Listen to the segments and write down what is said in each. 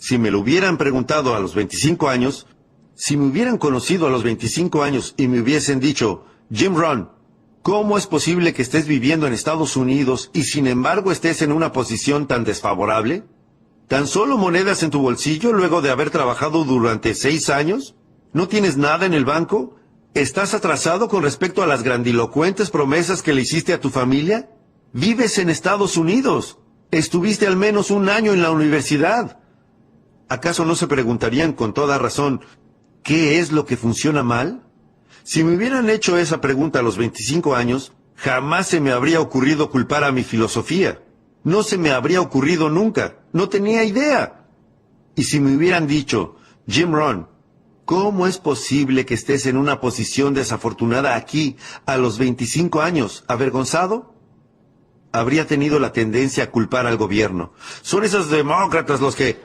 Si me lo hubieran preguntado a los 25 años, si me hubieran conocido a los 25 años y me hubiesen dicho, Jim Rohn, ¿cómo es posible que estés viviendo en Estados Unidos y sin embargo estés en una posición tan desfavorable? ¿Tan solo monedas en tu bolsillo luego de haber trabajado durante 6 años? ¿No tienes nada en el banco? ¿Estás atrasado con respecto a las grandilocuentes promesas que le hiciste a tu familia? Vives en Estados Unidos. Estuviste al menos 1 año en la universidad. ¿Acaso no se preguntarían con toda razón, ¿qué es lo que funciona mal? Si me hubieran hecho esa pregunta a los 25 años, jamás se me habría ocurrido culpar a mi filosofía. No se me habría ocurrido nunca. No tenía idea. Y si me hubieran dicho, Jim Rohn, ¿cómo es posible que estés en una posición desafortunada aquí a los 25 años, avergonzado? Habría tenido la tendencia a culpar al gobierno. Son esos demócratas los que...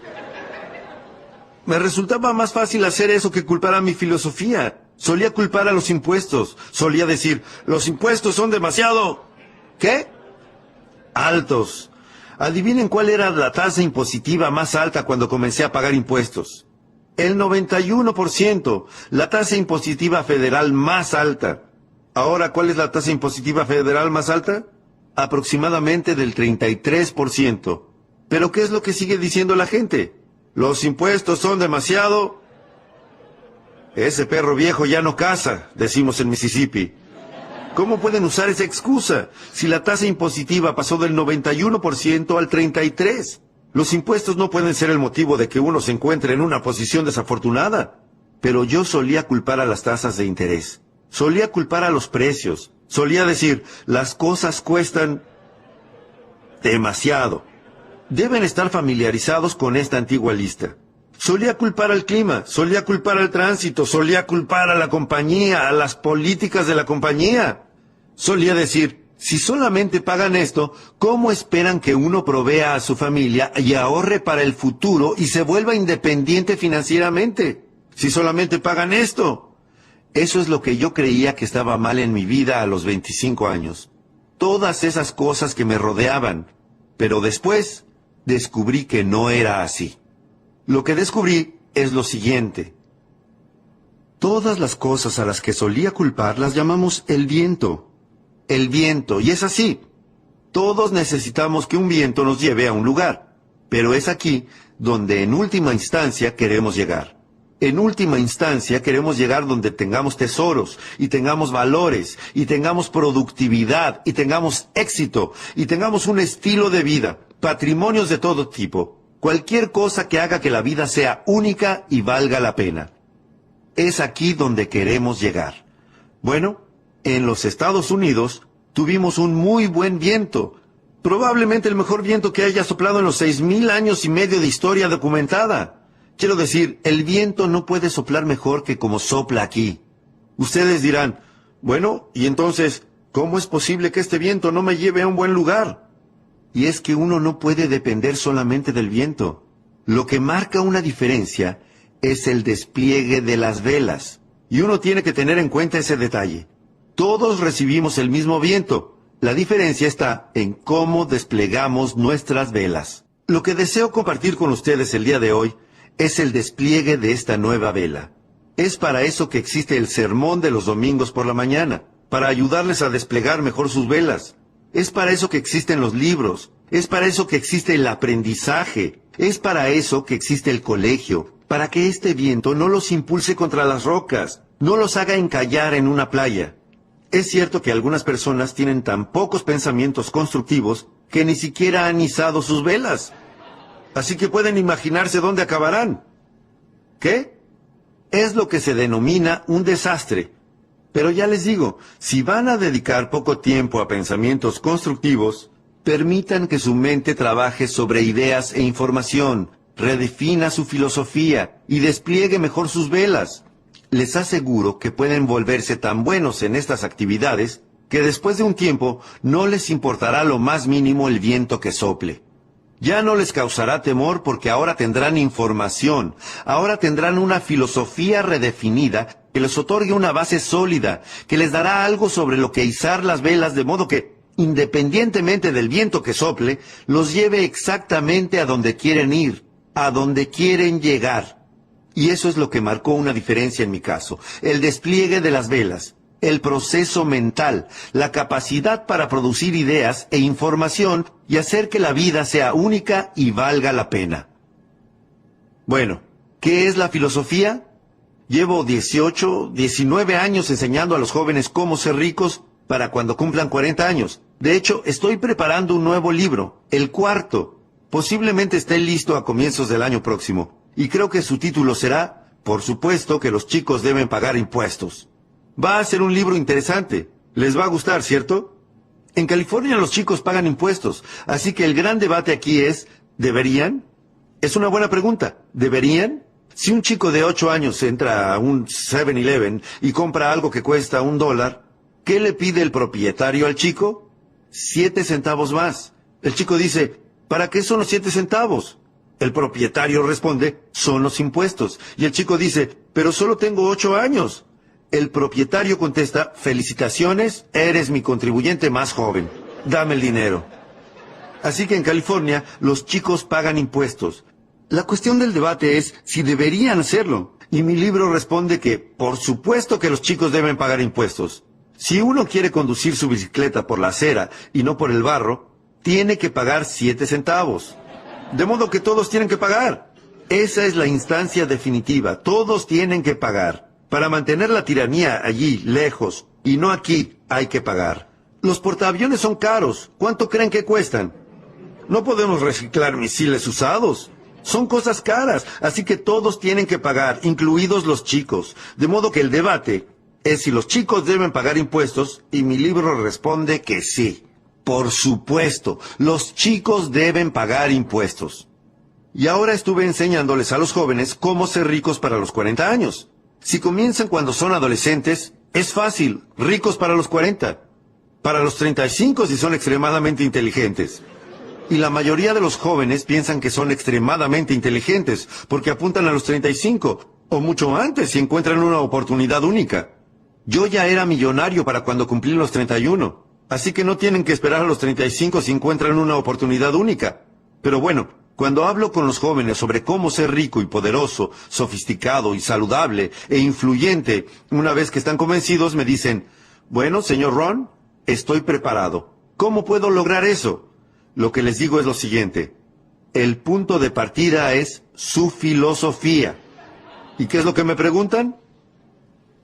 Me resultaba más fácil hacer eso que culpar a mi filosofía. Solía culpar a los impuestos. Solía decir, los impuestos son demasiado... ¿Qué? Altos. Adivinen cuál era la tasa impositiva más alta cuando comencé a pagar impuestos. El 91%, la tasa impositiva federal más alta. Ahora, ¿cuál es la tasa impositiva federal más alta? Aproximadamente del 33%. ¿Pero qué es lo que sigue diciendo la gente? Los impuestos son demasiado... Ese perro viejo ya no caza, decimos en Mississippi. ¿Cómo pueden usar esa excusa si la tasa impositiva pasó del 91% al 33%? Los impuestos no pueden ser el motivo de que uno se encuentre en una posición desafortunada. Pero yo solía culpar a las tasas de interés. Solía culpar a los precios. Solía decir, las cosas cuestan demasiado. Deben estar familiarizados con esta antigua lista. Solía culpar al clima, solía culpar al tránsito, solía culpar a la compañía, a las políticas de la compañía. Solía decir, si solamente pagan esto, ¿cómo esperan que uno provea a su familia y ahorre para el futuro y se vuelva independiente financieramente? Si solamente pagan esto. Eso es lo que yo creía que estaba mal en mi vida a los 25 años. Todas esas cosas que me rodeaban. Pero después descubrí que no era así. Lo que descubrí es lo siguiente. Todas las cosas a las que solía culpar las llamamos el viento. El viento, y es así. Todos necesitamos que un viento nos lleve a un lugar. Pero es aquí donde en última instancia queremos llegar. En última instancia queremos llegar donde tengamos tesoros, y tengamos valores, y tengamos productividad, y tengamos éxito, y tengamos un estilo de vida, patrimonios de todo tipo. Cualquier cosa que haga que la vida sea única y valga la pena. Es aquí donde queremos llegar. Bueno, en los Estados Unidos tuvimos un muy buen viento. Probablemente el mejor viento que haya soplado en los 6,000 años y medio de historia documentada. Quiero decir, el viento no puede soplar mejor que como sopla aquí. Ustedes dirán, bueno, y entonces, ¿cómo es posible que este viento no me lleve a un buen lugar? Y es que uno no puede depender solamente del viento. Lo que marca una diferencia es el despliegue de las velas. Y uno tiene que tener en cuenta ese detalle. Todos recibimos el mismo viento. La diferencia está en cómo desplegamos nuestras velas. Lo que deseo compartir con ustedes el día de hoy es el despliegue de esta nueva vela. Es para eso que existe el sermón de los domingos por la mañana, para ayudarles a desplegar mejor sus velas. Es para eso que existen los libros, es para eso que existe el aprendizaje, es para eso que existe el colegio, para que este viento no los impulse contra las rocas, no los haga encallar en una playa. Es cierto que algunas personas tienen tan pocos pensamientos constructivos que ni siquiera han izado sus velas. Así que pueden imaginarse dónde acabarán. ¿Qué? Es lo que se denomina un desastre. Pero ya les digo, si van a dedicar poco tiempo a pensamientos constructivos, permitan que su mente trabaje sobre ideas e información, redefina su filosofía y despliegue mejor sus velas. Les aseguro que pueden volverse tan buenos en estas actividades que después de un tiempo no les importará lo más mínimo el viento que sople. Ya no les causará temor porque ahora tendrán información, ahora tendrán una filosofía redefinida que les otorgue una base sólida, que les dará algo sobre lo que izar las velas de modo que, independientemente del viento que sople, los lleve exactamente a donde quieren ir. a donde quieren llegar. Y eso es lo que marcó una diferencia en mi caso. El despliegue de las velas, el proceso mental, la capacidad para producir ideas e información y hacer que la vida sea única y valga la pena. Bueno, ¿qué es la filosofía? Llevo 18, 19 años enseñando a los jóvenes cómo ser ricos para cuando cumplan 40 años. De hecho, estoy preparando un nuevo libro, el cuarto. Posiblemente esté listo a comienzos del año próximo. Y creo que su título será, por supuesto que los chicos deben pagar impuestos. Va a ser un libro interesante. Les va a gustar, ¿cierto? En California los chicos pagan impuestos, así que el gran debate aquí es, ¿deberían? Es una buena pregunta. ¿Deberían? Si un chico de 8 años entra a un 7-Eleven y compra algo que cuesta $1, ¿qué le pide el propietario al chico? 7 centavos más. El chico dice, ¿para qué son los 7 centavos? El propietario responde, son los impuestos. Y el chico dice, pero solo tengo 8 años. El propietario contesta, felicitaciones, eres mi contribuyente más joven. Dame el dinero. Así que en California, los chicos pagan impuestos. La cuestión del debate es si deberían hacerlo. Y mi libro responde que, por supuesto que los chicos deben pagar impuestos. Si uno quiere conducir su bicicleta por la acera y no por el barro, tiene que pagar 7 centavos. De modo que todos tienen que pagar. Esa es la instancia definitiva. Todos tienen que pagar. Para mantener la tiranía allí, lejos, y no aquí, hay que pagar. Los portaaviones son caros. ¿Cuánto creen que cuestan? No podemos reciclar misiles usados. Son cosas caras, así que todos tienen que pagar, incluidos los chicos. De modo que el debate es si los chicos deben pagar impuestos, y mi libro responde que sí. Por supuesto, los chicos deben pagar impuestos. Y ahora estuve enseñándoles a los jóvenes cómo ser ricos para los 40 años. Si comienzan cuando son adolescentes, es fácil, ricos para los 40. Para los 35 si son extremadamente inteligentes. Y la mayoría de los jóvenes piensan que son extremadamente inteligentes, porque apuntan a los 35, o mucho antes si encuentran una oportunidad única. Yo ya era millonario para cuando cumplí los 31, así que no tienen que esperar a los 35 si encuentran una oportunidad única. Pero bueno, cuando hablo con los jóvenes sobre cómo ser rico y poderoso, sofisticado y saludable e influyente, una vez que están convencidos me dicen, bueno, señor Ron, estoy preparado. ¿Cómo puedo lograr eso? Lo que les digo es lo siguiente. El punto de partida es su filosofía. ¿Y qué es lo que me preguntan?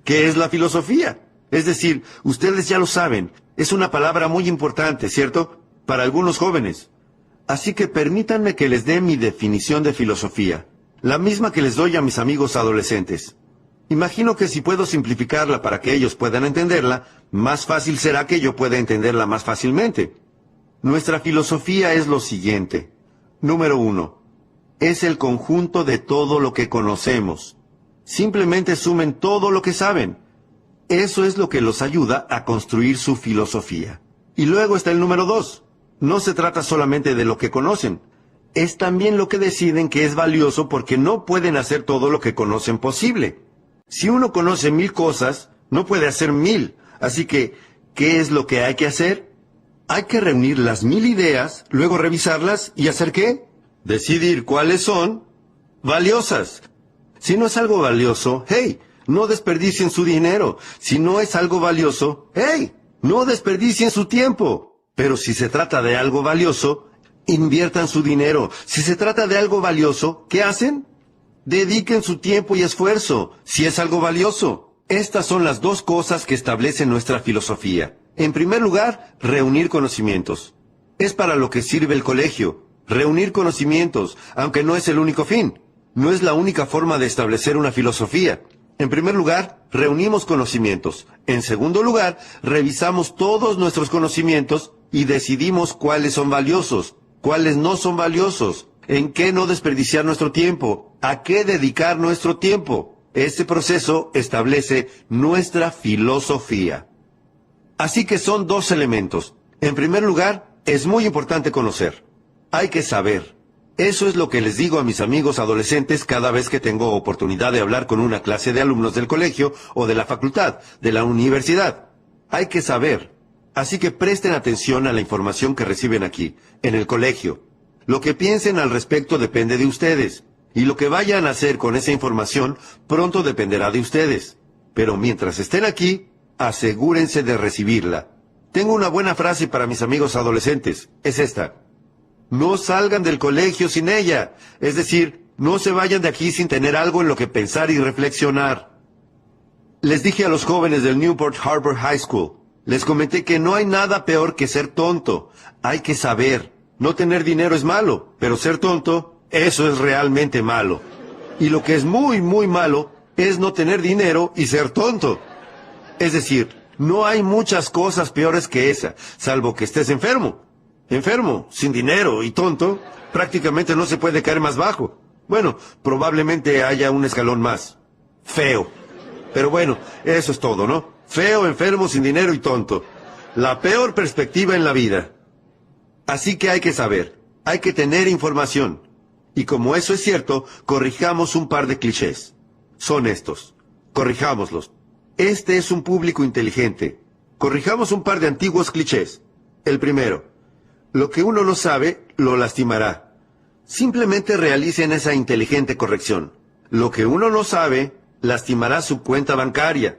¿Qué es la filosofía? Es decir, ustedes ya lo saben, es una palabra muy importante, ¿cierto? Para algunos jóvenes. Así que permítanme que les dé mi definición de filosofía, la misma que les doy a mis amigos adolescentes. Imagino que si puedo simplificarla para que ellos puedan entenderla, más fácil será que yo pueda entenderla más fácilmente. Nuestra filosofía es lo siguiente. Número 1. Es el conjunto de todo lo que conocemos. Simplemente sumen todo lo que saben. Eso es lo que los ayuda a construir su filosofía. Y luego está el número 2. No se trata solamente de lo que conocen. Es también lo que deciden que es valioso porque no pueden hacer todo lo que conocen posible. Si uno conoce 1000 cosas, no puede hacer 1000. Así que, ¿qué es lo que hay que hacer? Hay que reunir las 1000 ideas, luego revisarlas y ¿hacer qué? Decidir cuáles son valiosas. Si no es algo valioso, hey, no desperdicien su dinero. Si no es algo valioso, hey, no desperdicien su tiempo. Pero si se trata de algo valioso, inviertan su dinero. Si se trata de algo valioso, ¿qué hacen? Dediquen su tiempo y esfuerzo, si es algo valioso. Estas son las dos cosas que establecen nuestra filosofía. En primer lugar, reunir conocimientos. Es para lo que sirve el colegio. Reunir conocimientos, aunque no es el único fin. No es la única forma de establecer una filosofía. En primer lugar, reunimos conocimientos. En segundo lugar, revisamos todos nuestros conocimientos y decidimos cuáles son valiosos, cuáles no son valiosos, en qué no desperdiciar nuestro tiempo, a qué dedicar nuestro tiempo. Este proceso establece nuestra filosofía. Así que son dos elementos. En primer lugar, es muy importante conocer. Hay que saber. Eso es lo que les digo a mis amigos adolescentes cada vez que tengo oportunidad de hablar con una clase de alumnos del colegio o de la facultad, de la universidad. Hay que saber. Así que presten atención a la información que reciben aquí, en el colegio. Lo que piensen al respecto depende de ustedes, y lo que vayan a hacer con esa información pronto dependerá de ustedes. Pero mientras estén aquí, asegúrense de recibirla. Tengo una buena frase para mis amigos adolescentes. Es esta: no salgan del colegio sin ella. Es decir, no se vayan de aquí sin tener algo en lo que pensar y reflexionar. Les dije a los jóvenes del Newport Harbor High School, les comenté que no hay nada peor que ser tonto. Hay que saber. No tener dinero es malo, pero ser tonto, eso es realmente malo. Y lo que es muy, muy malo es no tener dinero y ser tonto. Es decir, no hay muchas cosas peores que esa, salvo que estés enfermo. Enfermo, sin dinero y tonto, prácticamente no se puede caer más bajo. Bueno, probablemente haya un escalón más. Feo. Pero bueno, eso es todo, ¿no? Feo, enfermo, sin dinero y tonto. La peor perspectiva en la vida. Así que hay que saber, hay que tener información. Y como eso es cierto, corrijamos un par de clichés. Son estos. Corrijámoslos. Este es un público inteligente. Corrijamos un par de antiguos clichés. El primero: lo que uno no sabe, lo lastimará. Simplemente realicen esa inteligente corrección. Lo que uno no sabe, lastimará su cuenta bancaria.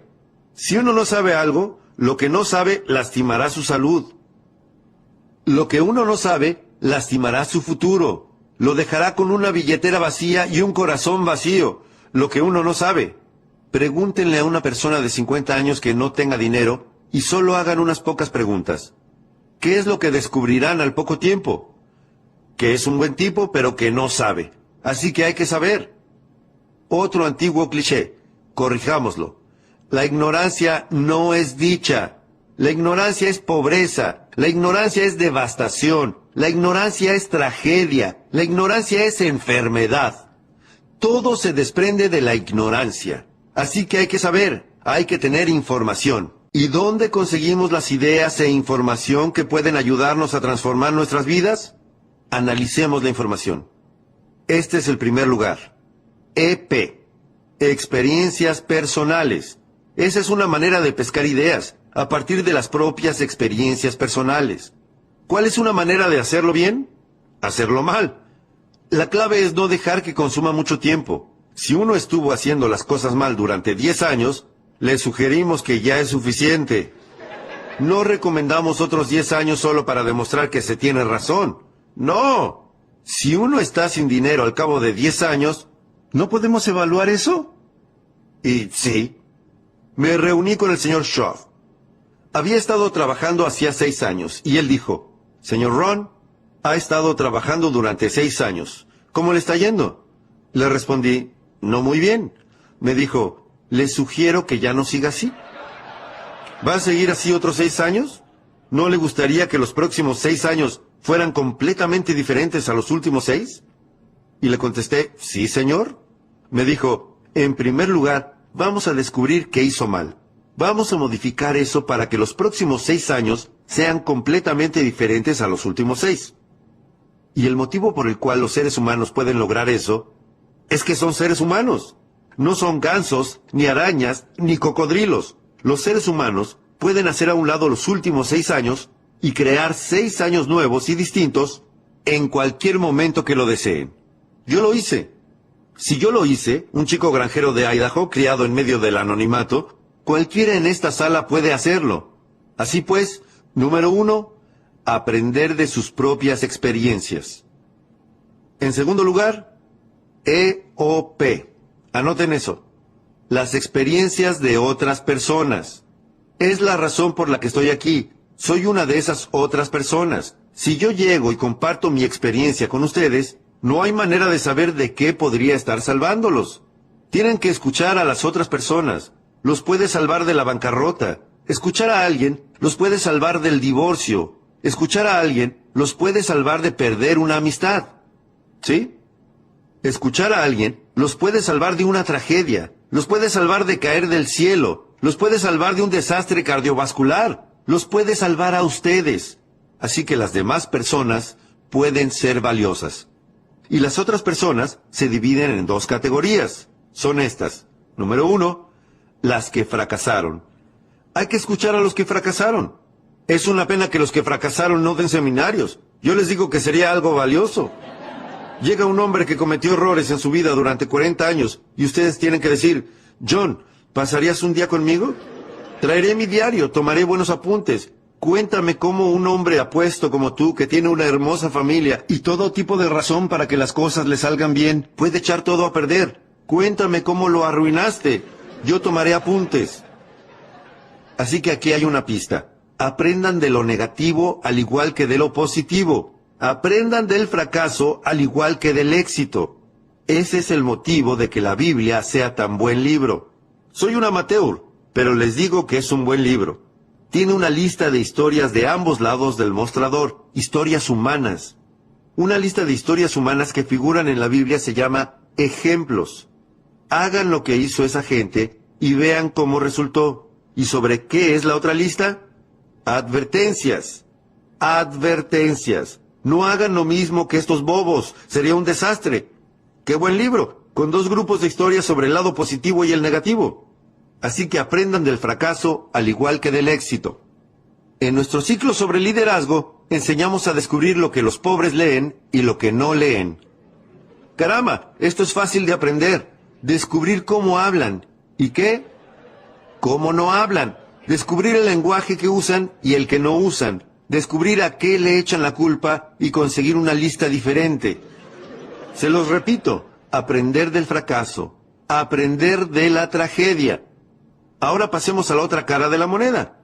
Si uno no sabe algo, lo que no sabe, lastimará su salud. Lo que uno no sabe, lastimará su futuro. Lo dejará con una billetera vacía y un corazón vacío. Lo que uno no sabe. Pregúntenle a una persona de 50 años que no tenga dinero y solo hagan unas pocas preguntas. ¿Qué es lo que descubrirán al poco tiempo? Que es un buen tipo, pero que no sabe. Así que hay que saber. Otro antiguo cliché. Corrijámoslo. La ignorancia no es dicha. La ignorancia es pobreza. La ignorancia es devastación. La ignorancia es tragedia. La ignorancia es enfermedad. Todo se desprende de la ignorancia. Así que hay que saber, hay que tener información. ¿Y dónde conseguimos las ideas e información que pueden ayudarnos a transformar nuestras vidas? Analicemos la información. Este es el primer lugar. EP. Experiencias personales. Esa es una manera de pescar ideas, a partir de las propias experiencias personales. ¿Cuál es una manera de hacerlo bien? Hacerlo mal. La clave es no dejar que consuma mucho tiempo. Si uno estuvo haciendo las cosas mal durante 10 años, le sugerimos que ya es suficiente. No recomendamos otros 10 años solo para demostrar que se tiene razón. No. Si uno está sin dinero al cabo de 10 años, ¿no podemos evaluar eso? Y sí. Me reuní con el señor Shaw. Había estado trabajando hacía 6 años, y él dijo: señor Ron, ha estado trabajando durante 6 años. ¿Cómo le está yendo? Le respondí: no muy bien. Me dijo: le sugiero que ya no siga así. ¿Va a seguir así otros 6 años? ¿No le gustaría que los próximos 6 años fueran completamente diferentes a los últimos 6? Y le contesté: sí, señor. Me dijo: en primer lugar, vamos a descubrir qué hizo mal. Vamos a modificar eso para que los próximos 6 años sean completamente diferentes a los últimos 6. Y el motivo por el cual los seres humanos pueden lograr eso es que son seres humanos. No son gansos, ni arañas, ni cocodrilos. Los seres humanos pueden hacer a un lado los últimos 6 años y crear 6 años nuevos y distintos en cualquier momento que lo deseen. Yo lo hice. Si yo lo hice, un chico granjero de Idaho, criado en medio del anonimato, cualquiera en esta sala puede hacerlo. Así pues, número 1, aprender de sus propias experiencias. En segundo lugar, EOP. Anoten eso. Las experiencias de otras personas. Es la razón por la que estoy aquí. Soy una de esas otras personas. Si yo llego y comparto mi experiencia con ustedes, no hay manera de saber de qué podría estar salvándolos. Tienen que escuchar a las otras personas. Los puede salvar de la bancarrota. Escuchar a alguien los puede salvar del divorcio. Escuchar a alguien los puede salvar de perder una amistad. ¿Sí? Escuchar a alguien los puede salvar de una tragedia. Los puede salvar de caer del cielo. Los puede salvar de un desastre cardiovascular. Los puede salvar a ustedes. Así que las demás personas pueden ser valiosas. Y las otras personas se dividen en 2 categorías. Son estas. Número 1, las que fracasaron. Hay que escuchar a los que fracasaron. Es una pena que los que fracasaron no den seminarios. Yo les digo que sería algo valioso. Llega un hombre que cometió errores en su vida durante 40 años y ustedes tienen que decir, John, ¿pasarías un día conmigo? Traeré mi diario, tomaré buenos apuntes. Cuéntame cómo un hombre apuesto como tú, que tiene una hermosa familia y todo tipo de razón para que las cosas le salgan bien, puede echar todo a perder. Cuéntame cómo lo arruinaste. Yo tomaré apuntes. Así que aquí hay una pista. Aprendan de lo negativo al igual que de lo positivo. Aprendan del fracaso al igual que del éxito. Ese es el motivo de que la Biblia sea tan buen libro. Soy un amateur, pero les digo que es un buen libro. Tiene una lista de historias de ambos lados del mostrador, historias humanas. Una lista de historias humanas que figuran en la Biblia se llama ejemplos. Hagan lo que hizo esa gente y vean cómo resultó. ¿Y sobre qué es la otra lista? Advertencias. Advertencias. No hagan lo mismo que estos bobos. Sería un desastre. ¡Qué buen libro! Con 2 grupos de historias sobre el lado positivo y el negativo. Así que aprendan del fracaso al igual que del éxito. En nuestro ciclo sobre liderazgo, enseñamos a descubrir lo que los pobres leen y lo que no leen. ¡Caramba! Esto es fácil de aprender. Descubrir cómo hablan. ¿Y qué? Cómo no hablan. Descubrir el lenguaje que usan y el que no usan. Descubrir a qué le echan la culpa y conseguir una lista diferente. Se los repito, aprender del fracaso, aprender de la tragedia. Ahora pasemos a la otra cara de la moneda.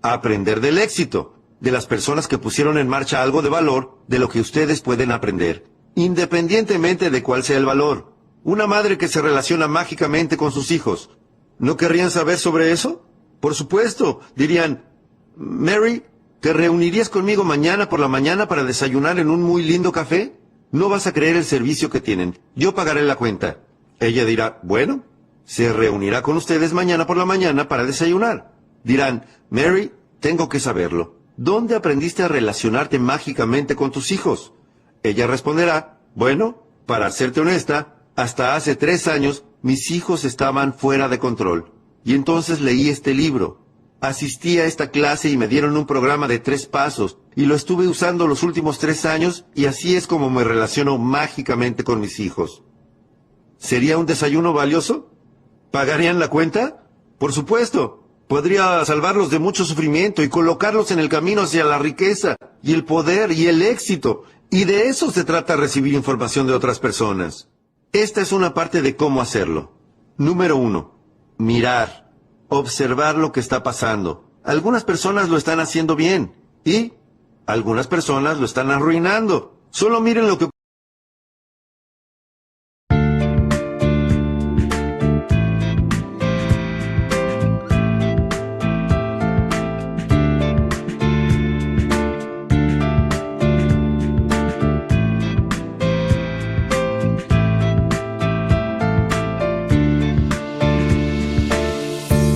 Aprender del éxito, de las personas que pusieron en marcha algo de valor, de lo que ustedes pueden aprender, independientemente de cuál sea el valor. Una madre que se relaciona mágicamente con sus hijos. ¿No querrían saber sobre eso? Por supuesto, dirían, Mary, ¿te reunirías conmigo mañana por la mañana para desayunar en un muy lindo café? No vas a creer el servicio que tienen. Yo pagaré la cuenta. Ella dirá, bueno, se reunirá con ustedes mañana por la mañana para desayunar. Dirán, Mary, tengo que saberlo. ¿Dónde aprendiste a relacionarte mágicamente con tus hijos? Ella responderá, bueno, para serte honesta, hasta hace 3 años mis hijos estaban fuera de control. Y entonces leí este libro. Asistí a esta clase y me dieron un programa de 3 pasos, y lo estuve usando los últimos 3 años, y así es como me relaciono mágicamente con mis hijos. ¿Sería un desayuno valioso? ¿Pagarían la cuenta? Por supuesto. Podría salvarlos de mucho sufrimiento y colocarlos en el camino hacia la riqueza, y el poder, y el éxito. Y de eso se trata recibir información de otras personas. Esta es una parte de cómo hacerlo. Número 1. Mirar. Observar lo que está pasando. Algunas personas lo están haciendo bien y algunas personas lo están arruinando. Solo miren lo que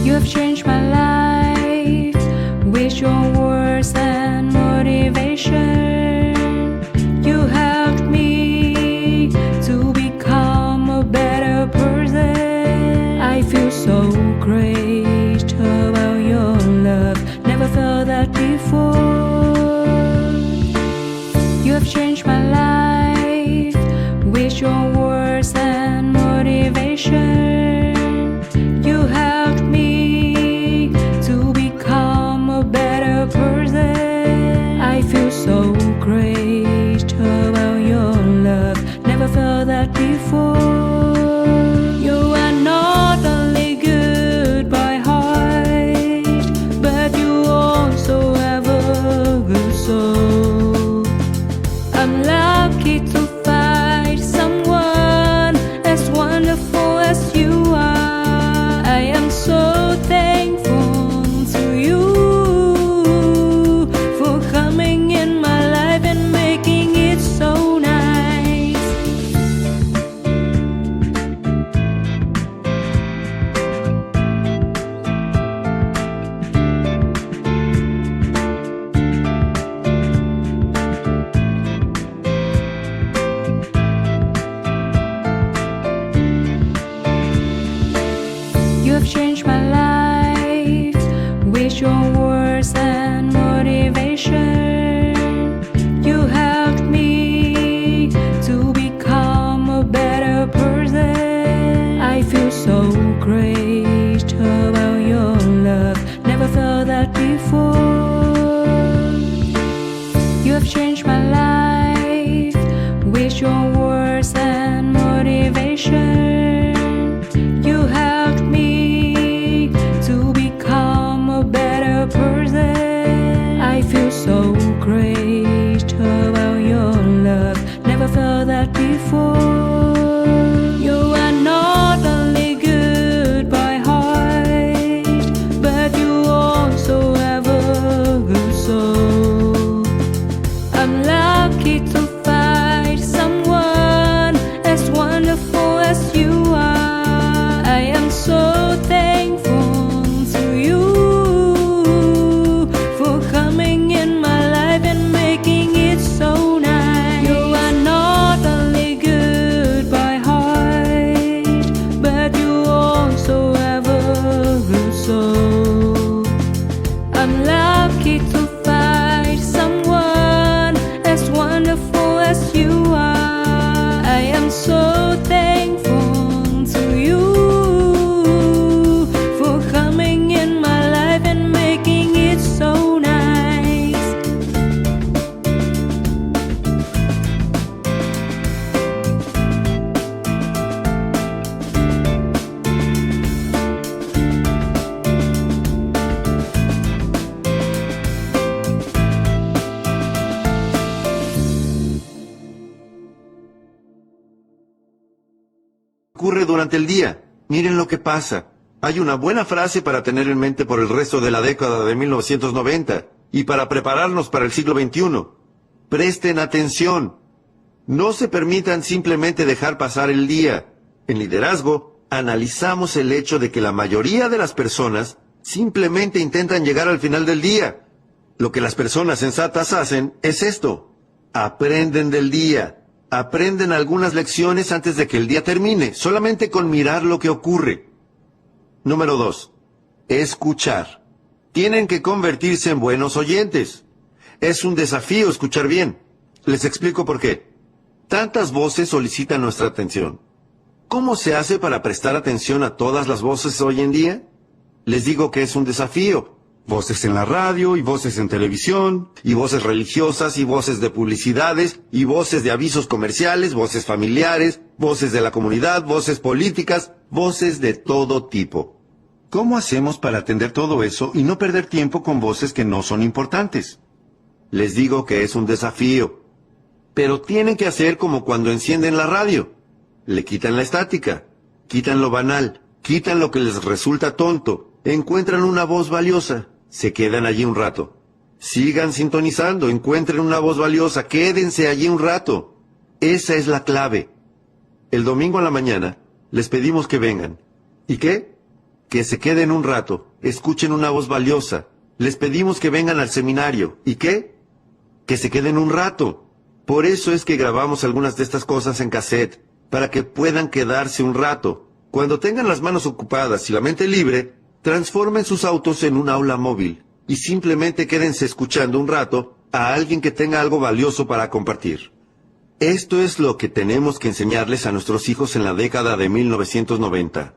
You have changed my life with your words and motivation. You helped me to become a better person. I feel so great about your love. Never felt that before. You have changed my life with your words and motivation. You helped me to become a better person. I feel so great about your love. Never felt that before. You are not only good by heart, but you also have a good soul. I'm lucky to find someone as wonderful as you are. I am so thankful to you for coming in my life and making it so nice. You have changed my life with your words and motivation. You have ocurre durante el día. Miren lo que pasa. Hay una buena frase para tener en mente por el resto de la década de 1990 y para prepararnos para el siglo XXI. Presten atención. No se permitan simplemente dejar pasar el día. En liderazgo, analizamos el hecho de que la mayoría de las personas simplemente intentan llegar al final del día. Lo que las personas sensatas hacen es esto. Aprenden del día. Aprenden algunas lecciones antes de que el día termine, solamente con mirar lo que ocurre. Número 2. Escuchar. Tienen que convertirse en buenos oyentes. Es un desafío escuchar bien. Les explico por qué. Tantas voces solicitan nuestra atención. ¿Cómo se hace para prestar atención a todas las voces hoy en día? Les digo que es un desafío. Voces en la radio y voces en televisión, y voces religiosas y voces de publicidades, y voces de avisos comerciales, voces familiares, voces de la comunidad, voces políticas, voces de todo tipo. ¿Cómo hacemos para atender todo eso y no perder tiempo con voces que no son importantes? Les digo que es un desafío. Pero tienen que hacer como cuando encienden la radio. Le quitan la estática, quitan lo banal, quitan lo que les resulta tonto, encuentran una voz valiosa. Se quedan allí un rato. Sigan sintonizando, encuentren una voz valiosa, quédense allí un rato. Esa es la clave. El domingo a la mañana les pedimos que vengan. ¿Y qué? Que se queden un rato, escuchen una voz valiosa. Les pedimos que vengan al seminario. ¿Y qué? Que se queden un rato. Por eso es que grabamos algunas de estas cosas en cassette, para que puedan quedarse un rato. Cuando tengan las manos ocupadas y la mente libre, transformen sus autos en un aula móvil y simplemente quédense escuchando un rato a alguien que tenga algo valioso para compartir. Esto es lo que tenemos que enseñarles a nuestros hijos en la década de 1990.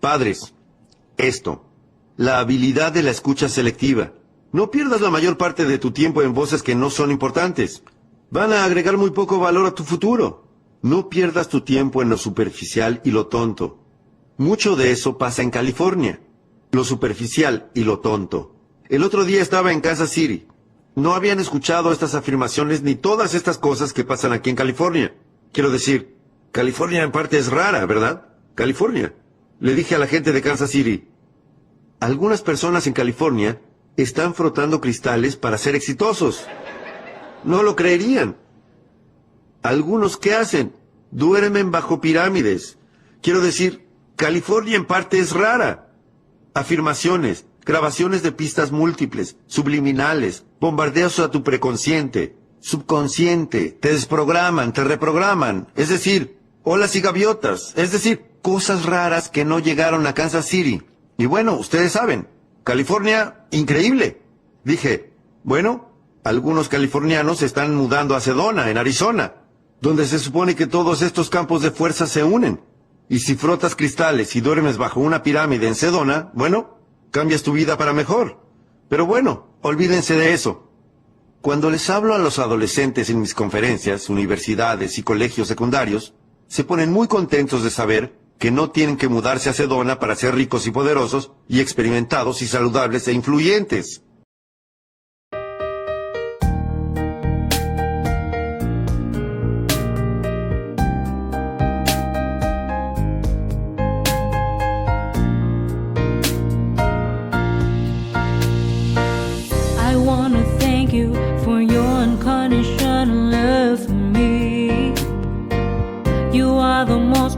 Padres, esto, la habilidad de la escucha selectiva. No pierdas la mayor parte de tu tiempo en voces que no son importantes. Van a agregar muy poco valor a tu futuro. No pierdas tu tiempo en lo superficial y lo tonto. Mucho de eso pasa en California. Lo superficial y lo tonto. El otro día estaba en Kansas City. No habían escuchado estas afirmaciones ni todas estas cosas que pasan aquí en California. Quiero decir, California en parte es rara, ¿verdad? California. Le dije a la gente de Kansas City, algunas personas en California están frotando cristales para ser exitosos. No lo creerían. Algunos, ¿qué hacen? Duermen bajo pirámides. Quiero decir, California en parte es rara. Afirmaciones, grabaciones de pistas múltiples, subliminales, bombardeos a tu preconsciente, subconsciente, te desprograman, te reprograman, es decir, olas y gaviotas, es decir, cosas raras que no llegaron a Kansas City. Y bueno, ustedes saben, California, increíble. Dije, bueno, algunos californianos se están mudando a Sedona, en Arizona, donde se supone que todos estos campos de fuerza se unen. Y si frotas cristales y duermes bajo una pirámide en Sedona, bueno, cambias tu vida para mejor. Pero bueno, olvídense de eso. Cuando les hablo a los adolescentes en mis conferencias, universidades y colegios secundarios, se ponen muy contentos de saber que no tienen que mudarse a Sedona para ser ricos y poderosos, y experimentados y saludables e influyentes.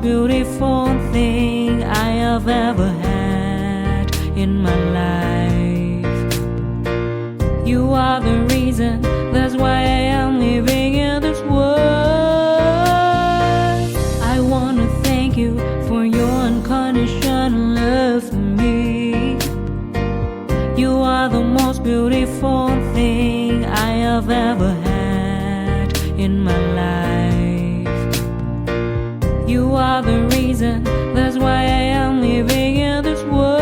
Beautiful thing I have ever had in my life. You are the reason, that's why I am living in this world. I want to thank you for your unconditional love for me. You are the most beautiful thing I have ever had in my life. You are the reason, that's why I am living in this world.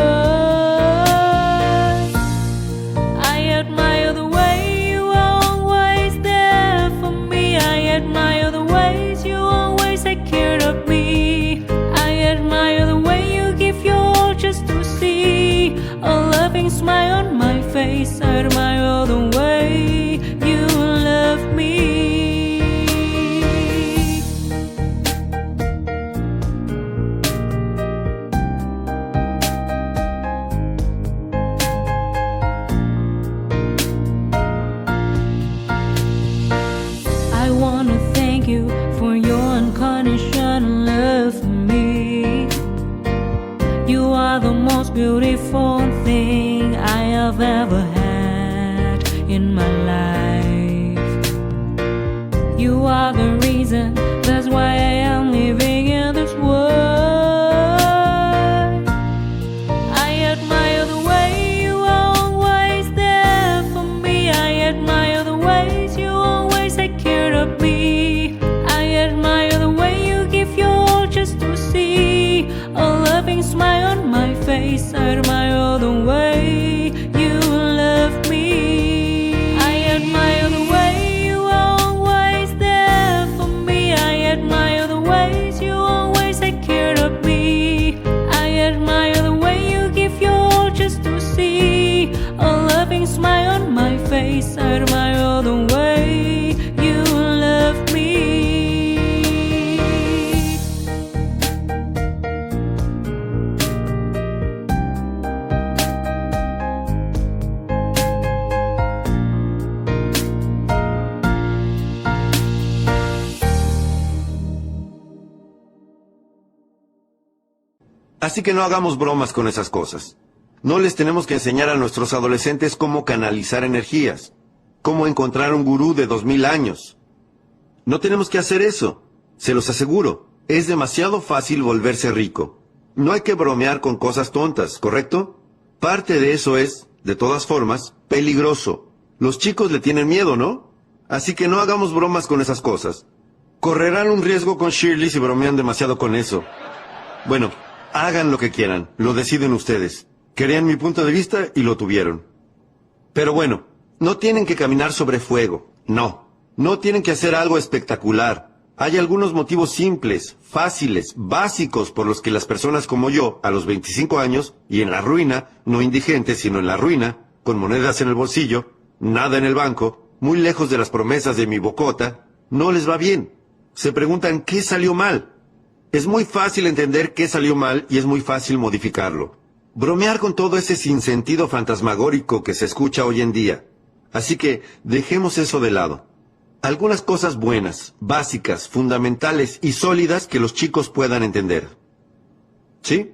I admire the way you are always there for me. I admire the ways you always take care of me. I admire the way you give your all just to see a loving smile on my face. I admire the way you love me. are the most beautiful thing I have ever had in my life. You are the reason, that's why I am living in this world. I admire the way you are always there for me. I admire the ways you always take care of me. I admire the way you give your all just to see a loving smile on my face. I admire the way you love me. I admire the way you are always there for me. I admire the ways you always take care of me. I admire the way you give your all just to see a loving smile on my face. I admire the way you love me. Así que no hagamos bromas con esas cosas. No les tenemos que enseñar a nuestros adolescentes cómo canalizar energías, cómo encontrar un gurú de 2000 años. No tenemos que hacer eso, se los aseguro. Es demasiado fácil volverse rico. No hay que bromear con cosas tontas, ¿correcto? Parte de eso es, de todas formas, peligroso. Los chicos le tienen miedo, ¿no? Así que no hagamos bromas con esas cosas. Correrán un riesgo con Shirley si bromean demasiado con eso. Bueno, hagan lo que quieran, lo deciden ustedes. Querían mi punto de vista y lo tuvieron. Pero bueno, no tienen que caminar sobre fuego, no. No tienen que hacer algo espectacular. Hay algunos motivos simples, fáciles, básicos por los que las personas como yo, a los 25 años, y en la ruina, no indigentes, sino en la ruina, con monedas en el bolsillo, nada en el banco, muy lejos de las promesas de mi bocota, no les va bien. Se preguntan qué salió mal. Es muy fácil entender qué salió mal y es muy fácil modificarlo. Bromear con todo ese sinsentido fantasmagórico que se escucha hoy en día. Así que dejemos eso de lado. Algunas cosas buenas, básicas, fundamentales y sólidas que los chicos puedan entender. ¿Sí?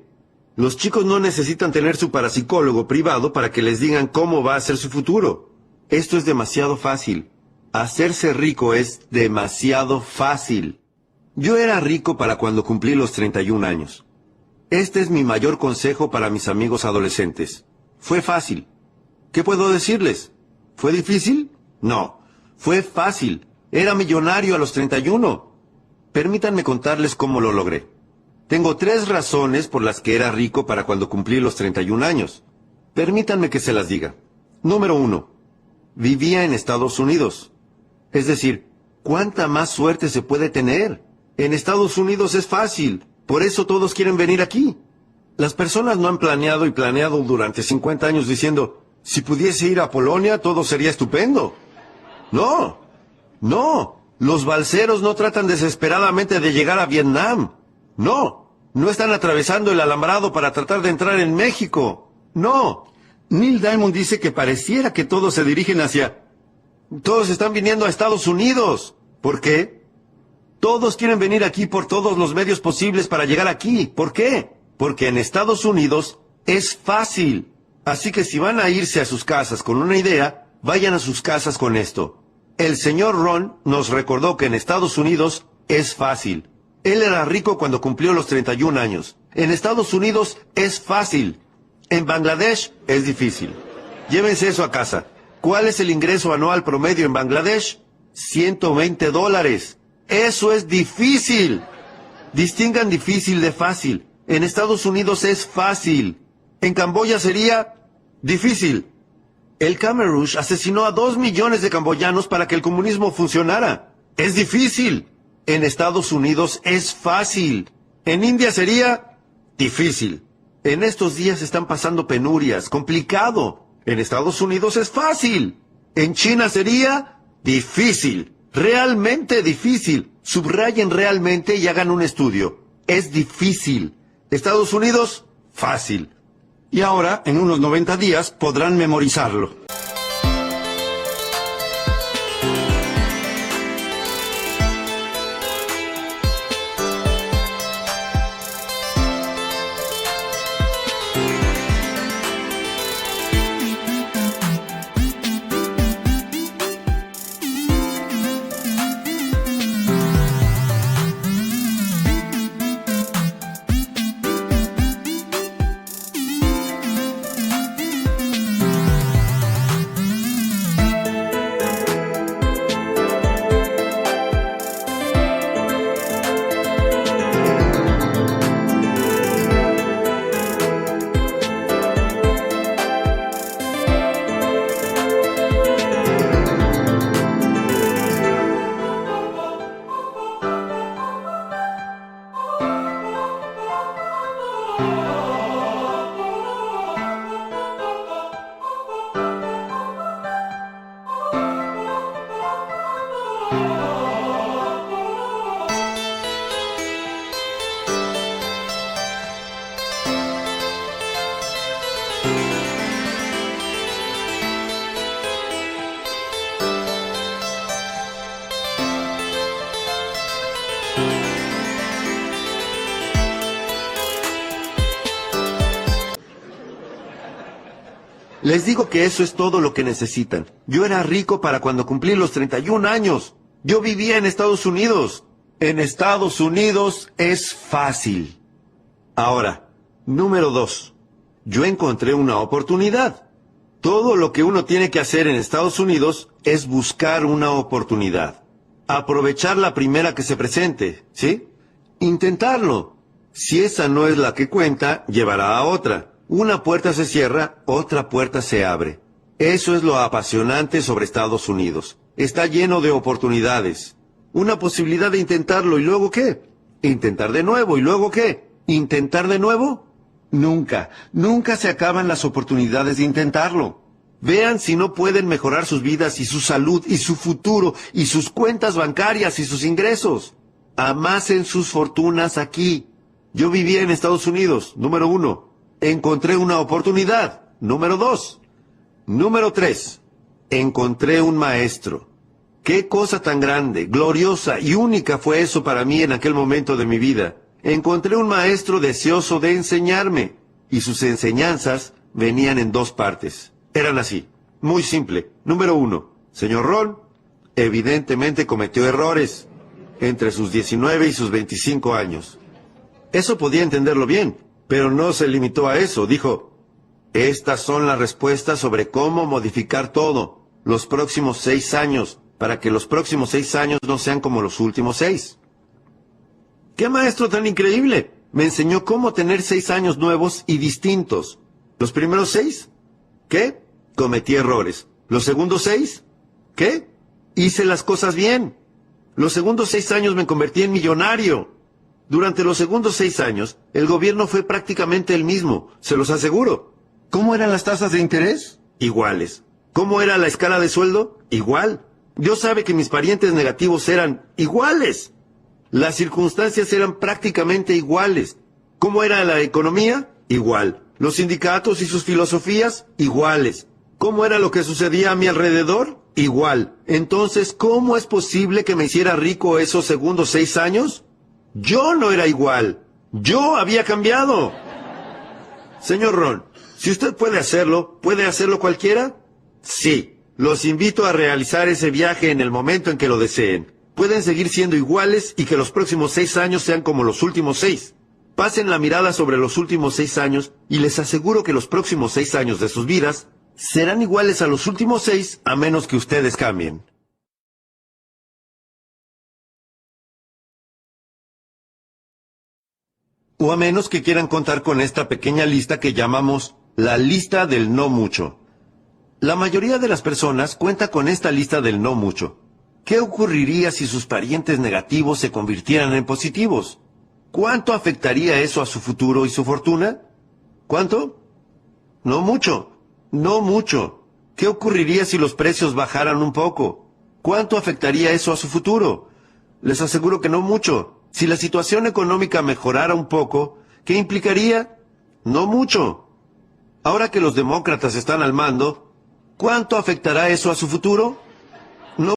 Los chicos no necesitan tener su parapsicólogo privado para que les digan cómo va a ser su futuro. Esto es demasiado fácil. Hacerse rico es demasiado fácil. Yo era rico para cuando cumplí los 31 años. Este es mi mayor consejo para mis amigos adolescentes. Fue fácil. ¿Qué puedo decirles? ¿Fue difícil? No. Fue fácil. Era millonario a los 31. Permítanme contarles cómo lo logré. Tengo 3 razones por las que era rico para cuando cumplí los 31 años. Permítanme que se las diga. Número 1. Vivía en Estados Unidos. Es decir, ¿cuánta más suerte se puede tener? En Estados Unidos es fácil. Por eso todos quieren venir aquí. Las personas no han planeado y planeado durante 50 años diciendo, si pudiese ir a Polonia todo sería estupendo. No, no. Los balseros no tratan desesperadamente de llegar a Vietnam. No, no están atravesando el alambrado para tratar de entrar en México. No. Neil Diamond dice que pareciera que todos se dirigen hacia... Todos están viniendo a Estados Unidos. ¿Por qué? Todos quieren venir aquí por todos los medios posibles para llegar aquí. ¿Por qué? Porque en Estados Unidos es fácil. Así que si van a irse a sus casas con una idea, vayan a sus casas con esto. El señor Ron nos recordó que en Estados Unidos es fácil. Él era rico cuando cumplió los 31 años. En Estados Unidos es fácil. En Bangladesh es difícil. Llévense eso a casa. ¿Cuál es el ingreso anual promedio en Bangladesh? $120. Eso es difícil. Distingan difícil de fácil. En Estados Unidos es fácil. En Camboya sería difícil. El Khmer Rouge asesinó a 2 millones de camboyanos para que el comunismo funcionara. Es difícil. En Estados Unidos es fácil. En India sería difícil. En estos días están pasando penurias, complicado. En Estados Unidos es fácil. En China sería difícil. Realmente difícil. Subrayen realmente y hagan un estudio. Es difícil. Estados Unidos, fácil. Y ahora, en unos 90 días, podrán memorizarlo. Les digo que eso es todo lo que necesitan. Yo era rico para cuando cumplí los 31 años. Yo vivía en Estados Unidos. En Estados Unidos es fácil. Ahora, número 2. Yo encontré una oportunidad. Todo lo que uno tiene que hacer en Estados Unidos es buscar una oportunidad. Aprovechar la primera que se presente, ¿sí? Intentarlo. Si esa no es la que cuenta, llevará a otra. Una puerta se cierra, otra puerta se abre. Eso es lo apasionante sobre Estados Unidos. Está lleno de oportunidades. Una posibilidad de intentarlo, ¿y luego qué? Intentar de nuevo, ¿y luego qué? ¿Intentar de nuevo? Nunca se acaban las oportunidades de intentarlo. Vean si no pueden mejorar sus vidas y su salud y su futuro y sus cuentas bancarias y sus ingresos. Amasen sus fortunas aquí. Yo vivía en Estados Unidos, número 1. Encontré una oportunidad, número 2. Número 3. Encontré un maestro. Qué cosa tan grande, gloriosa y única fue eso para mí en aquel momento de mi vida. Encontré un maestro deseoso de enseñarme, y sus enseñanzas venían en 2 partes. Eran así, muy simple. Número 1, señor Ron, evidentemente cometió errores entre sus 19 y sus 25 años. Eso podía entenderlo bien, pero no se limitó a eso. Dijo, estas son las respuestas sobre cómo modificar todo los próximos 6 años, para que los próximos 6 años no sean como los últimos 6. ¡Qué maestro tan increíble! Me enseñó cómo tener 6 años nuevos y distintos. ¿Los primeros 6? ¿Qué? Cometí errores. ¿Los segundos 6? ¿Qué? Hice las cosas bien. Los segundos 6 años me convertí en millonario. Durante los segundos 6 años, el gobierno fue prácticamente el mismo, se los aseguro. ¿Cómo eran las tasas de interés? Iguales. ¿Cómo era la escala de sueldo? Igual. Dios sabe que mis parientes negativos eran iguales. Las circunstancias eran prácticamente iguales. ¿Cómo era la economía? Igual. Los sindicatos y sus filosofías, iguales. ¿Cómo era lo que sucedía a mi alrededor? Igual. Entonces, ¿cómo es posible que me hiciera rico esos segundos 6 años? Yo no era igual. Yo había cambiado. Señor Ron, si usted puede hacerlo cualquiera? Sí. Los invito a realizar ese viaje en el momento en que lo deseen. Pueden seguir siendo iguales y que los próximos 6 años sean como los últimos 6. Pasen la mirada sobre los últimos 6 años y les aseguro que los próximos 6 años de sus vidas serán iguales a los últimos 6 a menos que ustedes cambien. O a menos que quieran contar con esta pequeña lista que llamamos la lista del no mucho. La mayoría de las personas cuenta con esta lista del no mucho. ¿Qué ocurriría si sus parientes negativos se convirtieran en positivos? ¿Cuánto afectaría eso a su futuro y su fortuna? ¿Cuánto? No mucho. No mucho. ¿Qué ocurriría si los precios bajaran un poco? ¿Cuánto afectaría eso a su futuro? Les aseguro que no mucho. Si la situación económica mejorara un poco, ¿qué implicaría? No mucho. Ahora que los demócratas están al mando, ¿cuánto afectará eso a su futuro? No.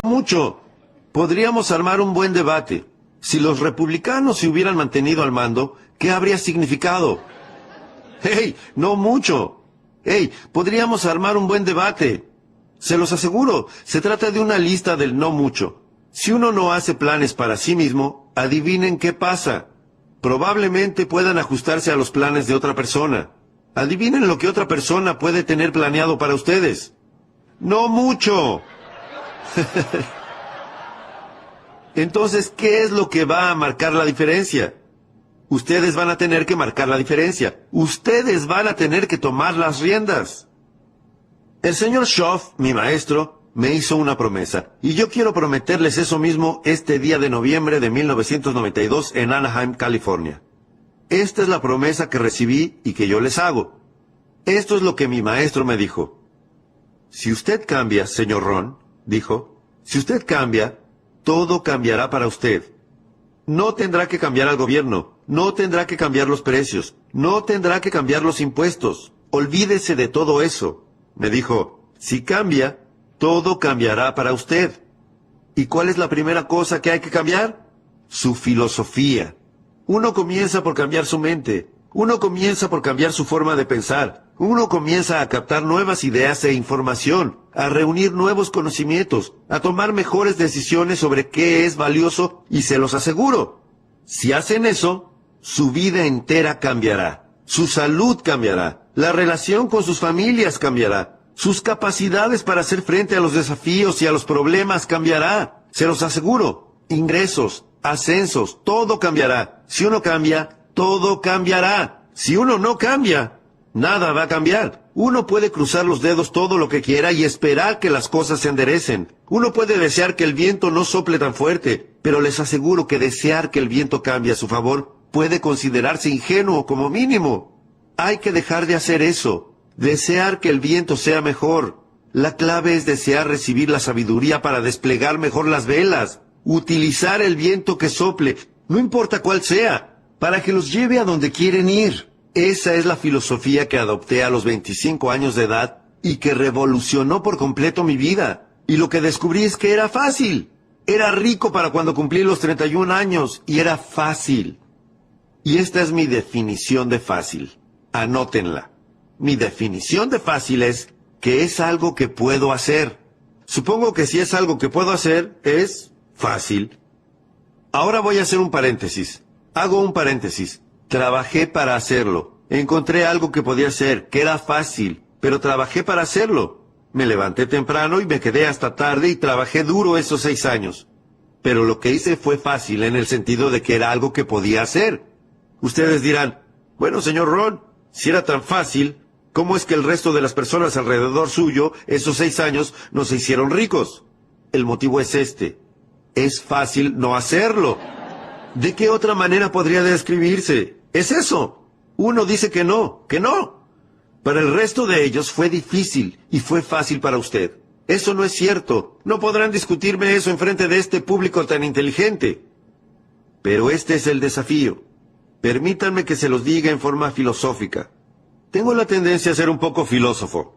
Mucho. Podríamos armar un buen debate. Si los republicanos se hubieran mantenido al mando, ¿qué habría significado? ¡Hey! No mucho. ¡Hey! Podríamos armar un buen debate. Se los aseguro, se trata de una lista del no mucho. Si uno no hace planes para sí mismo, adivinen qué pasa. Probablemente puedan ajustarse a los planes de otra persona. Adivinen lo que otra persona puede tener planeado para ustedes. ¡No mucho! Entonces, ¿qué es lo que va a marcar la diferencia? Ustedes van a tener que marcar la diferencia. Ustedes van a tener que tomar las riendas. El señor Schoff, mi maestro, me hizo una promesa, y yo quiero prometerles eso mismo este día de noviembre de 1992 en Anaheim, California. Esta es la promesa que recibí y que yo les hago. Esto es lo que mi maestro me dijo. Si usted cambia, señor Ron, dijo, si usted cambia, todo cambiará para usted. No tendrá que cambiar al gobierno, no tendrá que cambiar los precios, no tendrá que cambiar los impuestos. Olvídese de todo eso. Me dijo, si cambia, todo cambiará para usted. ¿Y cuál es la primera cosa que hay que cambiar? Su filosofía. Uno comienza por cambiar su mente. Uno comienza por cambiar su forma de pensar. Uno comienza a captar nuevas ideas e información, a reunir nuevos conocimientos, a tomar mejores decisiones sobre qué es valioso, y se los aseguro, si hacen eso, su vida entera cambiará. Su salud cambiará. La relación con sus familias cambiará. Sus capacidades para hacer frente a los desafíos y a los problemas cambiará. Se los aseguro. Ingresos, ascensos, todo cambiará. Si uno cambia, todo cambiará. Si uno no cambia, nada va a cambiar. Uno puede cruzar los dedos todo lo que quiera y esperar que las cosas se enderecen. Uno puede desear que el viento no sople tan fuerte, pero les aseguro que desear que el viento cambie a su favor puede considerarse ingenuo como mínimo. Hay que dejar de hacer eso. Desear que el viento sea mejor. La clave es desear recibir la sabiduría para desplegar mejor las velas. Utilizar el viento que sople, no importa cuál sea, para que los lleve a donde quieren ir. Esa es la filosofía que adopté a los 25 años de edad y que revolucionó por completo mi vida. Y lo que descubrí es que era fácil. Era rico para cuando cumplí los 31 años y era fácil. Y esta es mi definición de fácil. Anótenla. Mi definición de fácil es que es algo que puedo hacer. Supongo que si es algo que puedo hacer, es fácil. Ahora voy a hacer un paréntesis. Hago un paréntesis. Trabajé para hacerlo. Encontré algo que podía hacer, que era fácil, pero trabajé para hacerlo. Me levanté temprano y me quedé hasta tarde y trabajé duro esos 6 años. Pero lo que hice fue fácil en el sentido de que era algo que podía hacer. Ustedes dirán, bueno, señor Ron, si era tan fácil, ¿cómo es que el resto de las personas alrededor suyo, esos 6 años, no se hicieron ricos? El motivo es este. Es fácil no hacerlo. ¿De qué otra manera podría describirse? Es eso. Uno dice que no, que no. Para el resto de ellos fue difícil y fue fácil para usted. Eso no es cierto. No podrán discutirme eso enfrente de este público tan inteligente. Pero este es el desafío. Permítanme que se los diga en forma filosófica. Tengo la tendencia a ser un poco filósofo.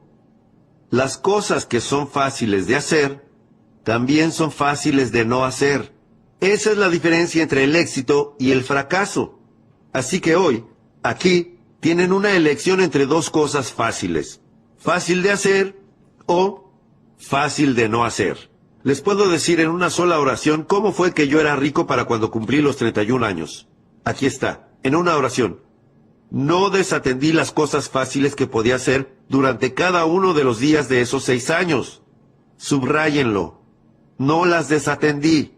Las cosas que son fáciles de hacer, también son fáciles de no hacer. Esa es la diferencia entre el éxito y el fracaso. Así que hoy, aquí, tienen una elección entre dos cosas fáciles. Fácil de hacer o fácil de no hacer. Les puedo decir en una sola oración cómo fue que yo era rico para cuando cumplí los 31 años. Aquí está, en una oración. No desatendí las cosas fáciles que podía hacer durante cada uno de los días de esos 6 años. Subráyenlo. No las desatendí.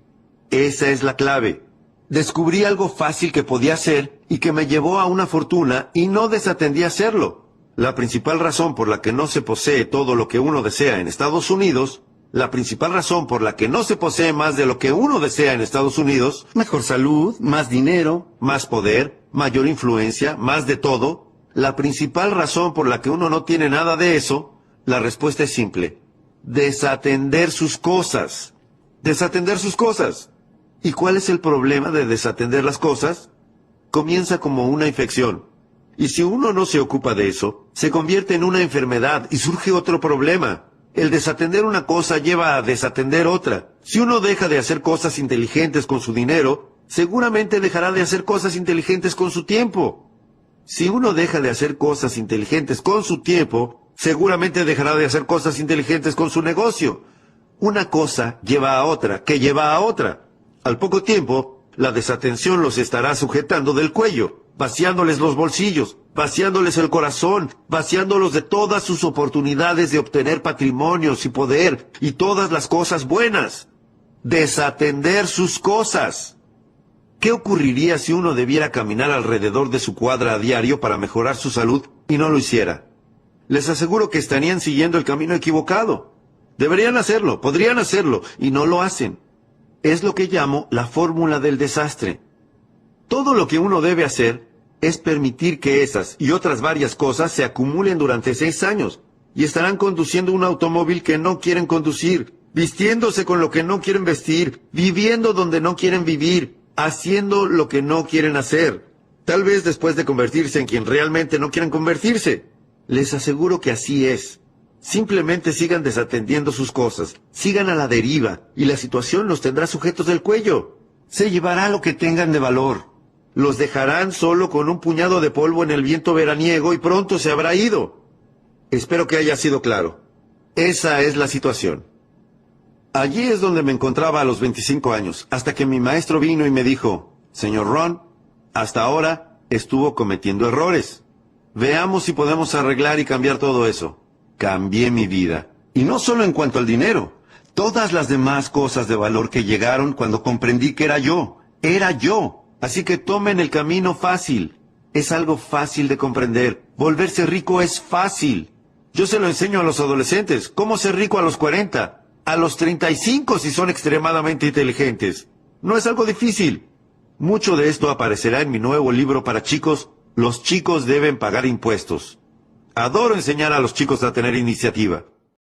Esa es la clave. Descubrí algo fácil que podía hacer y que me llevó a una fortuna y no desatendí hacerlo. La principal razón por la que no se posee todo lo que uno desea en Estados Unidos, la principal razón por la que no se posee más de lo que uno desea en Estados Unidos, mejor salud, más dinero, más poder, mayor influencia, más de todo, la principal razón por la que uno no tiene nada de eso, la respuesta es simple. Desatender sus cosas. Desatender sus cosas. ¿Y cuál es el problema de desatender las cosas? Comienza como una infección. Y si uno no se ocupa de eso, se convierte en una enfermedad y surge otro problema. El desatender una cosa lleva a desatender otra. Si uno deja de hacer cosas inteligentes con su dinero, seguramente dejará de hacer cosas inteligentes con su tiempo. Si uno deja de hacer cosas inteligentes con su tiempo, Seguramente dejará de hacer cosas inteligentes con su negocio. Una cosa lleva a otra, que lleva a otra. Al poco tiempo, la desatención los estará sujetando del cuello, vaciándoles los bolsillos, vaciándoles el corazón, vaciándolos de todas sus oportunidades de obtener patrimonios y poder y todas las cosas buenas. Desatender sus cosas. ¿Qué ocurriría si uno debiera caminar alrededor de su cuadra a diario para mejorar su salud y no lo hiciera? Les aseguro que estarían siguiendo el camino equivocado. Deberían hacerlo, podrían hacerlo, y no lo hacen. Es lo que llamo la fórmula del desastre. Todo lo que uno debe hacer es permitir que esas y otras varias cosas se acumulen durante 6 años, y estarán conduciendo un automóvil que no quieren conducir, vistiéndose con lo que no quieren vestir, viviendo donde no quieren vivir, haciendo lo que no quieren hacer. Tal vez después de convertirse en quien realmente no quieren convertirse. Les aseguro que así es. Simplemente sigan desatendiendo sus cosas, sigan a la deriva, y la situación los tendrá sujetos del cuello. Se llevará lo que tengan de valor. Los dejarán solo con un puñado de polvo en el viento veraniego y pronto se habrá ido. Espero que haya sido claro. Esa es la situación. Allí es donde me encontraba a los 25 años, hasta que mi maestro vino y me dijo, «Señor Ron, hasta ahora estuvo cometiendo errores. Veamos si podemos arreglar y cambiar todo eso». Cambié mi vida. Y no solo en cuanto al dinero. Todas las demás cosas de valor que llegaron cuando comprendí que era yo. Era yo. Así que tomen el camino fácil. Es algo fácil de comprender. Volverse rico es fácil. Yo se lo enseño a los adolescentes. ¿Cómo ser rico a los 40? A los 35 si son extremadamente inteligentes. No es algo difícil. Mucho de esto aparecerá en mi nuevo libro para chicos. Los chicos deben pagar impuestos. Adoro enseñar a los chicos a tener iniciativa.